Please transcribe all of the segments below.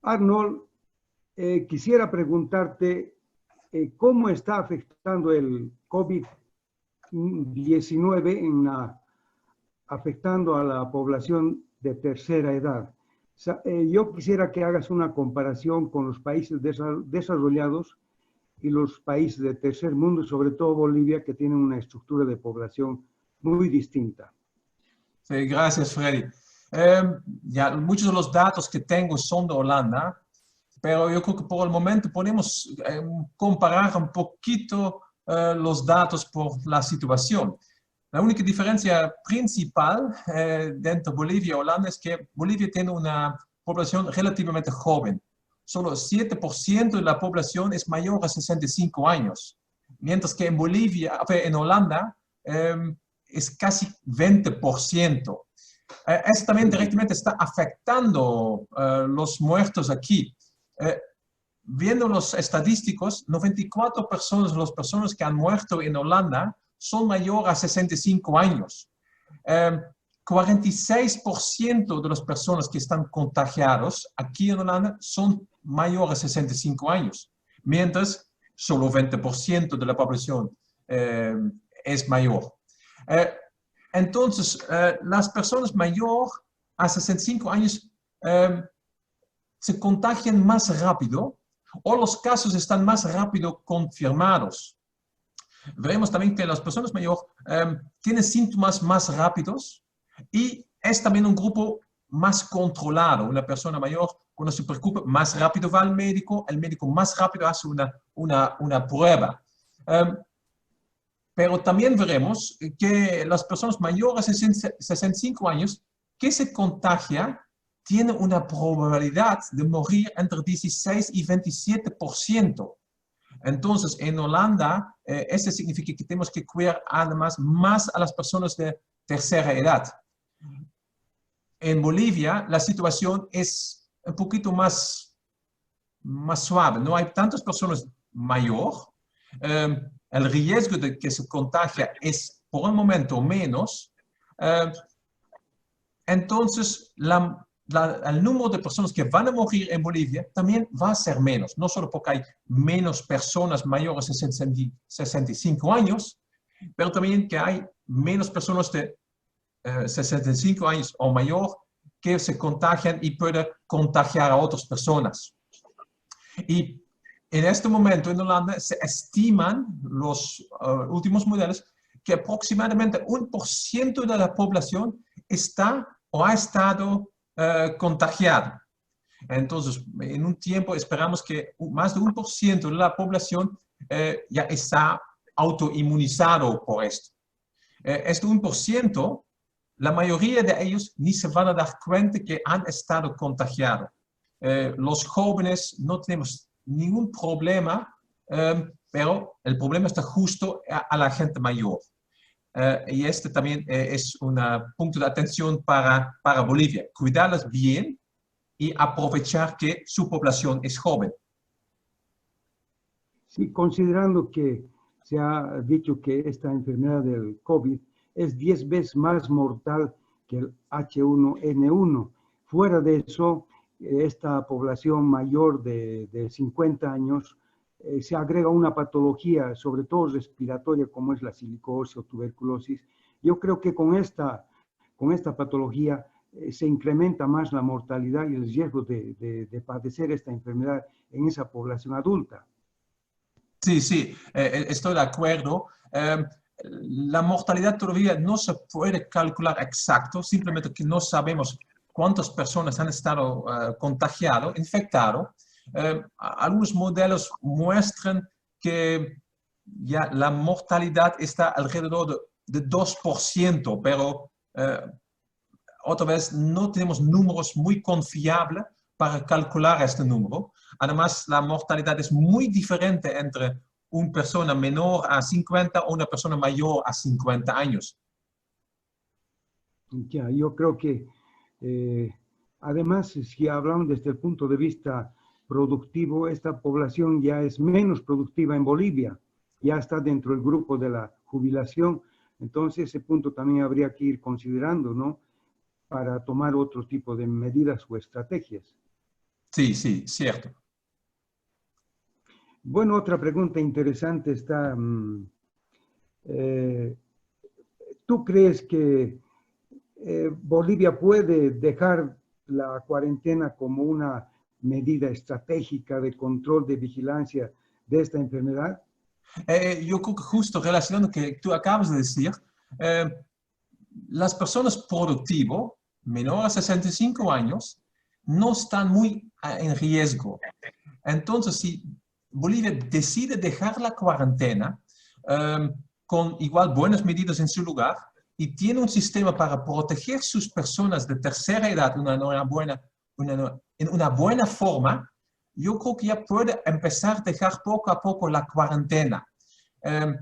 Arnold, quisiera preguntarte cómo está afectando el COVID-19 afectando a la población de tercera edad. Yo quisiera que hagas una comparación con los países desarrollados y los países de tercer mundo, sobre todo Bolivia, que tienen una estructura de población muy distinta. Sí, gracias, Freddy. Ya, muchos de los datos que tengo son de Holanda, pero yo creo que por el momento podemos comparar un poquito los datos por la situación. La única diferencia principal dentro de Bolivia y Holanda es que Bolivia tiene una población relativamente joven. Solo 7% de la población es mayor a 65 años, mientras que en Holanda es casi 20%. Eso también directamente está afectando los muertos aquí. Viendo los estadísticos, 94% de las personas que han muerto en Holanda son mayores a 65 años. 46% de las personas que están contagiados aquí en Holanda son mayores a 65 años, mientras solo 20% de la población es mayor. Entonces, las personas mayores a 65 años se contagian más rápido o los casos están más rápido confirmados. Veremos también que las personas mayores tienen síntomas más rápidos y es también un grupo más controlado. Una persona mayor, cuando se preocupa, más rápido va al médico, el médico más rápido hace una prueba. Pero también veremos que las personas mayores de 65 años que se contagian tienen una probabilidad de morir entre 16 y 27%. Entonces, en Holanda, eso significa que tenemos que cuidar además más a las personas de tercera edad. En Bolivia, la situación es un poquito más suave. No hay tantas personas mayores. El riesgo de que se contagie es por el momento menos. Entonces, el número de personas que van a morir en Bolivia también va a ser menos, no solo porque hay menos personas mayores de 65 años, pero también que hay menos personas de 65 años o mayor que se contagian y pueden contagiar a otras personas. Y en este momento en Holanda se estiman los últimos modelos que aproximadamente 1% de la población está o ha estado contagiada. Entonces, en un tiempo esperamos que más de 1% de la población ya está autoinmunizado por esto. Este 1%, la mayoría de ellos ni se van a dar cuenta que han estado contagiados. Los jóvenes no tenemos ningún problema, pero el problema está justo a la gente mayor. Y este también es un punto de atención para Bolivia. Cuidarlas bien y aprovechar que su población es joven. Sí, considerando que se ha dicho que esta enfermedad del COVID es 10 veces más mortal que el H1N1. Fuera de eso, esta población mayor de 50 años se agrega una patología, sobre todo respiratoria, como es la silicosis o tuberculosis. Yo creo que con esta patología se incrementa más la mortalidad y el riesgo de padecer esta enfermedad en esa población adulta. Sí, sí, estoy de acuerdo. La mortalidad todavía no se puede calcular exacto, simplemente que no sabemos cuántas personas han estado infectados. Algunos modelos muestran que ya la mortalidad está alrededor de 2%, pero otra vez no tenemos números muy confiables para calcular este número. Además, la mortalidad es muy diferente entre una persona menor a 50 o una persona mayor a 50 años. Ya, yo creo que además, si hablamos desde el punto de vista productivo, esta población ya es menos productiva en Bolivia, ya está dentro del grupo de la jubilación, entonces ese punto también habría que ir considerando, ¿no? Para tomar otro tipo de medidas o estrategias. Sí, sí, cierto. Bueno, otra pregunta interesante está, ¿tú crees que Bolivia puede dejar la cuarentena como una medida estratégica de control, de vigilancia de esta enfermedad? Yo creo que justo relacionando que tú acabas de decir, eh, las personas productivas menores a 65 años no están muy en riesgo. Entonces, si Bolivia decide dejar la cuarentena con igual buenas medidas en su lugar y tiene un sistema para proteger sus personas de tercera edad en una buena forma, yo creo que ya puede empezar a dejar poco a poco la cuarentena. Um,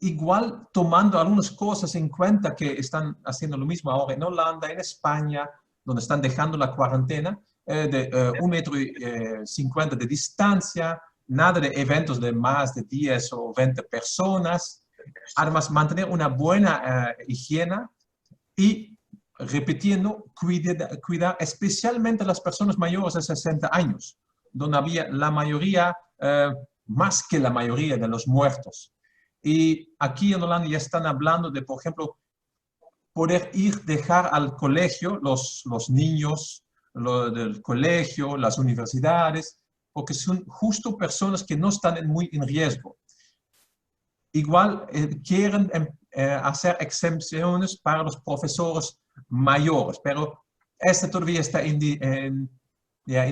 Igual tomando algunas cosas en cuenta que están haciendo lo mismo ahora en Holanda, en España, donde están dejando la cuarentena de 1,50 m de distancia, nada de eventos de más de 10 o 20 personas. Además, mantener una buena higiene y, repitiendo, cuidar especialmente a las personas mayores de 60 años, donde había la mayoría, más que la mayoría de los muertos. Y aquí en Holanda ya están hablando de, por ejemplo, poder dejar al colegio los niños del colegio, las universidades, porque son justo personas que no están muy en riesgo. Igual quieren hacer exenciones para los profesores mayores, pero este todavía está en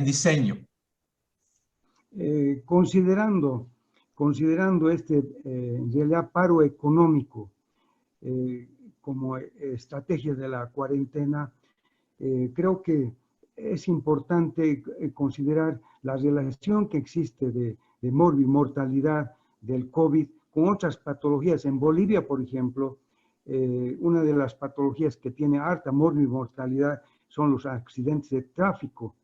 diseño. Considerando este en realidad paro económico como estrategia de la cuarentena, creo que es importante considerar la relación que existe de mortalidad del COVID con otras patologías. En Bolivia, por ejemplo, una de las patologías que tiene alta mortalidad son los accidentes de tráfico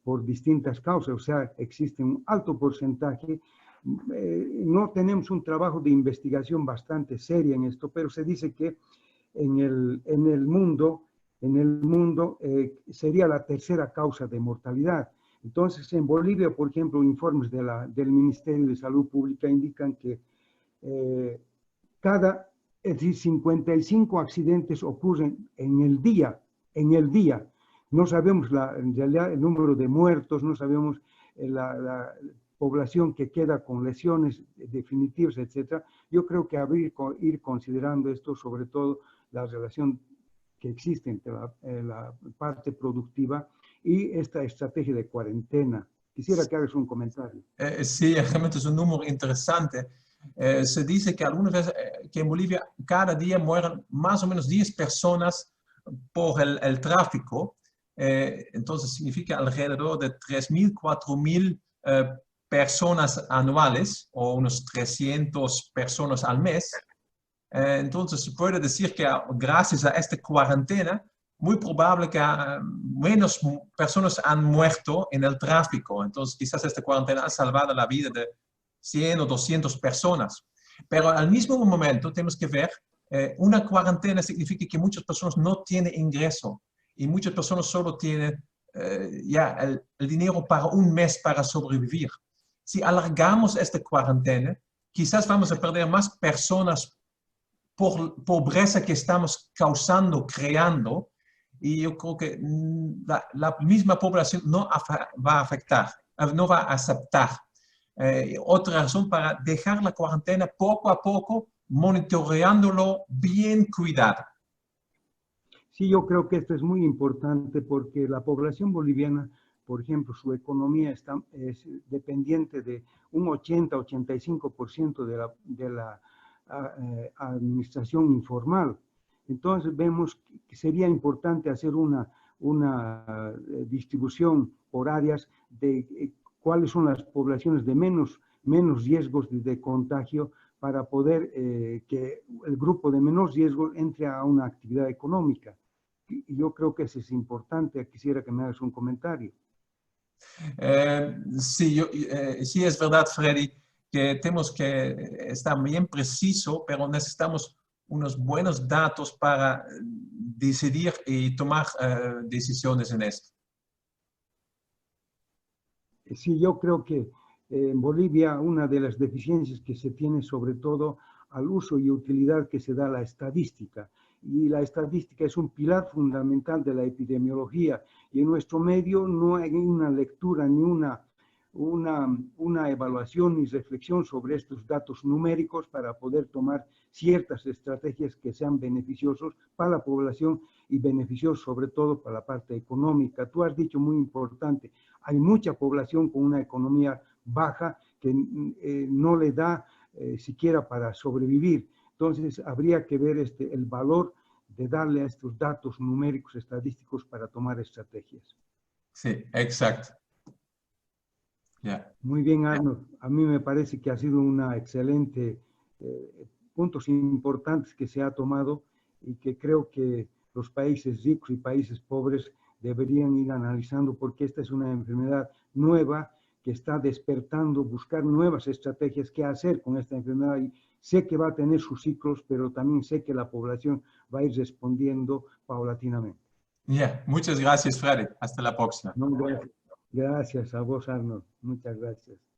por distintas causas, o sea, existe un alto porcentaje. No tenemos un trabajo de investigación bastante serio en esto, pero se dice que en el mundo sería la tercera causa de mortalidad. Entonces, en Bolivia, por ejemplo, informes del Ministerio de Salud Pública indican que es decir, 55 accidentes ocurren en el día. No sabemos en realidad el número de muertos, no sabemos la población que queda con lesiones definitivas, etc. Yo creo que habría que ir considerando esto, sobre todo la relación que existe entre la parte productiva y esta estrategia de cuarentena. Quisiera que hagas un comentario. Sí, realmente es un número interesante. Se dice que algunas veces que en Bolivia cada día mueren más o menos 10 personas por el tráfico. Entonces significa alrededor de 3.000, 4.000 personas anuales o unos 300 personas al mes. Entonces se puede decir que gracias a esta cuarentena, muy probable que menos personas han muerto en el tráfico. Entonces quizás esta cuarentena ha salvado la vida de 100 o 200 personas. Pero al mismo momento tenemos que ver, una cuarentena significa que muchas personas no tienen ingreso y muchas personas solo tienen ya el dinero para un mes para sobrevivir. Si alargamos esta cuarentena, quizás vamos a perder más personas por pobreza que estamos causando, creando, y yo creo que la misma población no va a afectar, no va a aceptar. Otra razón para dejar la cuarentena poco a poco, monitoreándolo bien cuidado. Sí, yo creo que esto es muy importante porque la población boliviana, por ejemplo, su economía es dependiente de un 80-85% de la administración informal. Entonces vemos que sería importante hacer una distribución por áreas de cuáles son las poblaciones de menos riesgos de contagio para poder que el grupo de menos riesgo entre a una actividad económica. Y yo creo que eso es importante. Quisiera que me hagas un comentario. Sí, sí, es verdad, Freddy, que tenemos que estar bien preciso, pero necesitamos unos buenos datos para decidir y tomar decisiones en esto. Sí, yo creo que en Bolivia una de las deficiencias que se tiene sobre todo al uso y utilidad que se da a la estadística. Y la estadística es un pilar fundamental de la epidemiología. Y en nuestro medio no hay una lectura ni una evaluación ni reflexión sobre estos datos numéricos para poder tomar ciertas estrategias que sean beneficiosos para la población y beneficiosos sobre todo para la parte económica. Tú has dicho muy importante, hay mucha población con una economía baja que no le da siquiera para sobrevivir. Entonces, habría que ver el valor de darle a estos datos numéricos estadísticos para tomar estrategias. Sí, exacto. Yeah. Muy bien, Arnold. A mí me parece que ha sido una excelente puntos importantes que se ha tomado y que creo que los países ricos y países pobres deberían ir analizando porque esta es una enfermedad nueva que está despertando, buscar nuevas estrategias que hacer con esta enfermedad. Y sé que va a tener sus ciclos, pero también sé que la población va a ir respondiendo paulatinamente. Yeah. Muchas gracias, Freddy. Hasta la próxima. No, gracias. Gracias a vos, Arnold. Muchas gracias.